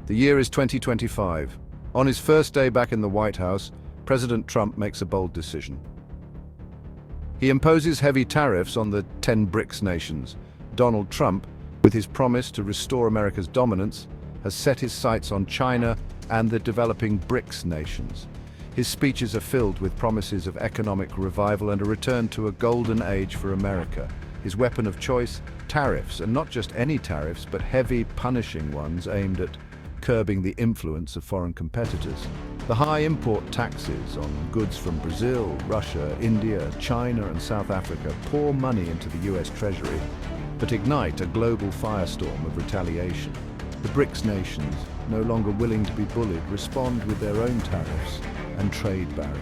The year is 2025. On his first day back in the White House, President Trump makes a bold decision. He imposes heavy tariffs on the 10 BRICS nations. Donald Trump, with his promise to restore America's dominance, has set his sights on China and the developing BRICS nations. His speeches are filled with promises of economic revival and a return to a golden age for America. His weapon of choice, tariffs, and not just any tariffs, but heavy, punishing ones aimed at curbing the influence of foreign competitors. The high import taxes on goods from Brazil, Russia, India, China, and South Africa pour money into the US Treasury, but ignite a global firestorm of retaliation. The BRICS nations, no longer willing to be bullied, respond with their own tariffs and trade barriers.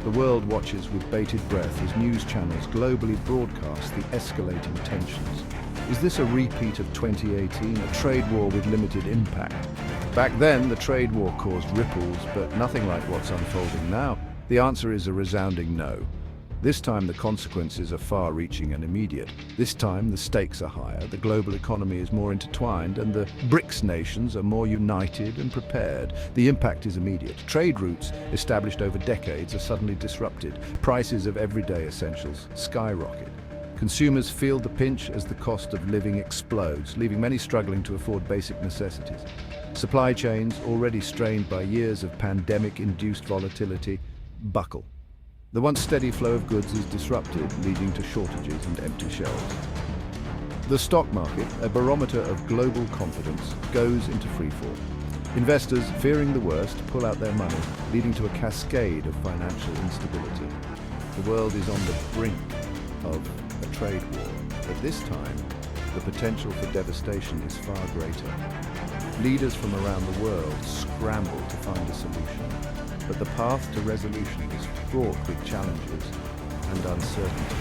The world watches with bated breath as news channels globally broadcast the escalating tensions. Is this a repeat of 2018, a trade war with limited impact? Back then, the trade war caused ripples, but nothing like what's unfolding now. The answer is a resounding no. This time, the consequences are far-reaching and immediate. This time, the stakes are higher, the global economy is more intertwined, and the BRICS nations are more united and prepared. The impact is immediate. Trade routes, established over decades, are suddenly disrupted. Prices of everyday essentials skyrocket. Consumers feel the pinch as the cost of living explodes, leaving many struggling to afford basic necessities. Supply chains, already strained by years of pandemic-induced volatility, buckle. The once steady flow of goods is disrupted, leading to shortages and empty shelves. The stock market, a barometer of global confidence, goes into freefall. Investors, fearing the worst, pull out their money, leading to a cascade of financial instability. The world is on the brink of a trade war, but this time, the potential for devastation is far greater. Leaders from around the world scramble to find a solution, but the path to resolution is fraught with challenges and uncertainty.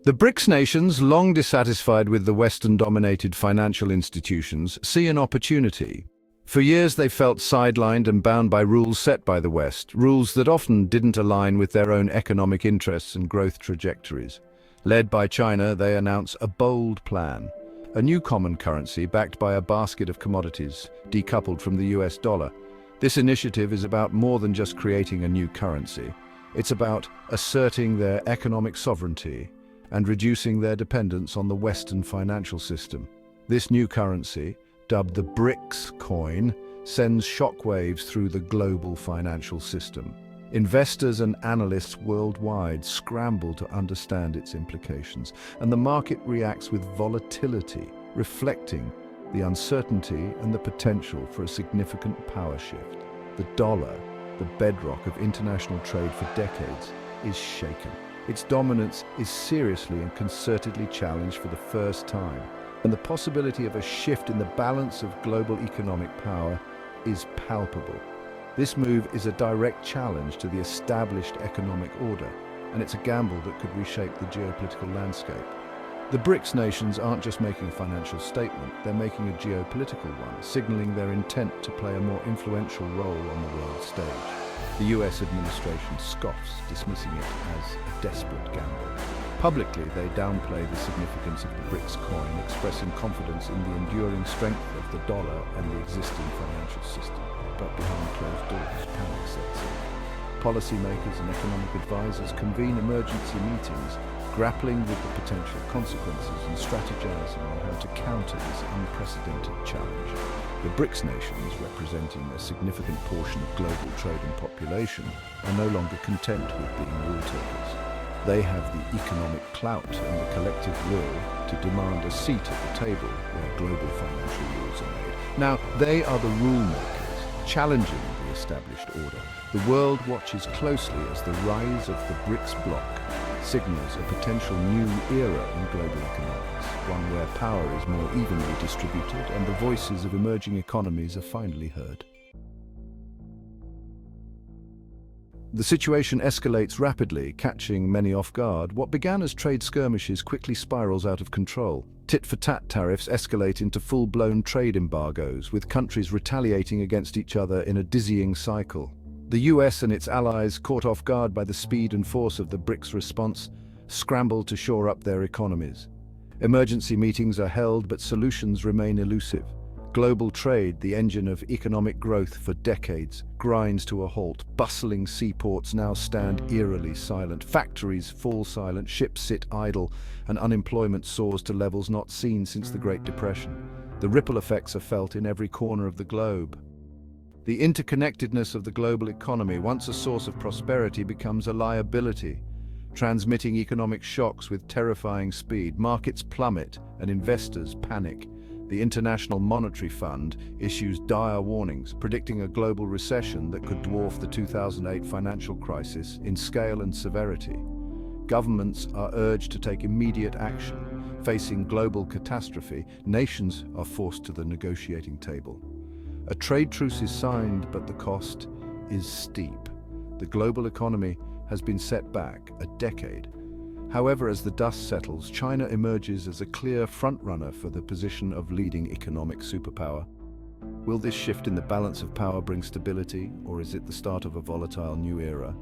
The BRICS nations, long dissatisfied with the Western-dominated financial institutions, see an opportunity. For years they felt sidelined and bound by rules set by the West, rules that often didn't align with their own economic interests and growth trajectories. Led by China, they announce a bold plan. A new common currency backed by a basket of commodities, decoupled from the US dollar. This initiative is about more than just creating a new currency. It's about asserting their economic sovereignty and reducing their dependence on the Western financial system. This new currency, dubbed the BRICS coin, sends shockwaves through the global financial system. Investors and analysts worldwide scramble to understand its implications, and the market reacts with volatility, reflecting the uncertainty and the potential for a significant power shift. The dollar, the bedrock of international trade for decades, is shaken. Its dominance is seriously and concertedly challenged for the first time, and the possibility of a shift in the balance of global economic power is palpable. This move is a direct challenge to the established economic order, and it's a gamble that could reshape the geopolitical landscape. The BRICS nations aren't just making a financial statement, they're making a geopolitical one, signaling their intent to play a more influential role on the world stage. The US administration scoffs, dismissing it as a desperate gamble. Publicly, they downplay the significance of the BRICS coin, expressing confidence in the enduring strength of the dollar and the existing financial system. But behind closed doors, panic sets in. Policymakers and economic advisors convene emergency meetings, grappling with the potential consequences and strategizing on how to counter this unprecedented challenge. The BRICS nations, representing a significant portion of global trade and population, are no longer content with being rule takers. They have the economic clout and the collective will to demand a seat at the table where global financial rules are made. Now, they are the rule makers, challenging the established order. The world watches closely as the rise of the BRICS bloc signals a potential new era in global economics, one where power is more evenly distributed and the voices of emerging economies are finally heard. The situation escalates rapidly, catching many off guard. What began as trade skirmishes quickly spirals out of control. Tit-for-tat tariffs escalate into full-blown trade embargoes, with countries retaliating against each other in a dizzying cycle. The US and its allies, caught off guard by the speed and force of the BRICS response, scramble to shore up their economies. Emergency meetings are held, but solutions remain elusive. Global trade, the engine of economic growth for decades, grinds to a halt. Bustling seaports now stand eerily silent. Factories fall silent, ships sit idle, and unemployment soars to levels not seen since the Great Depression. The ripple effects are felt in every corner of the globe. The interconnectedness of the global economy, once a source of prosperity, becomes a liability, transmitting economic shocks with terrifying speed. Markets plummet and investors panic. The International Monetary Fund issues dire warnings, predicting a global recession that could dwarf the 2008 financial crisis in scale and severity. Governments are urged to take immediate action. Facing global catastrophe, nations are forced to the negotiating table. A trade truce is signed, but the cost is steep. The global economy has been set back a decade. However, as the dust settles, China emerges as a clear frontrunner for the position of leading economic superpower. Will this shift in the balance of power bring stability, or is it the start of a volatile new era?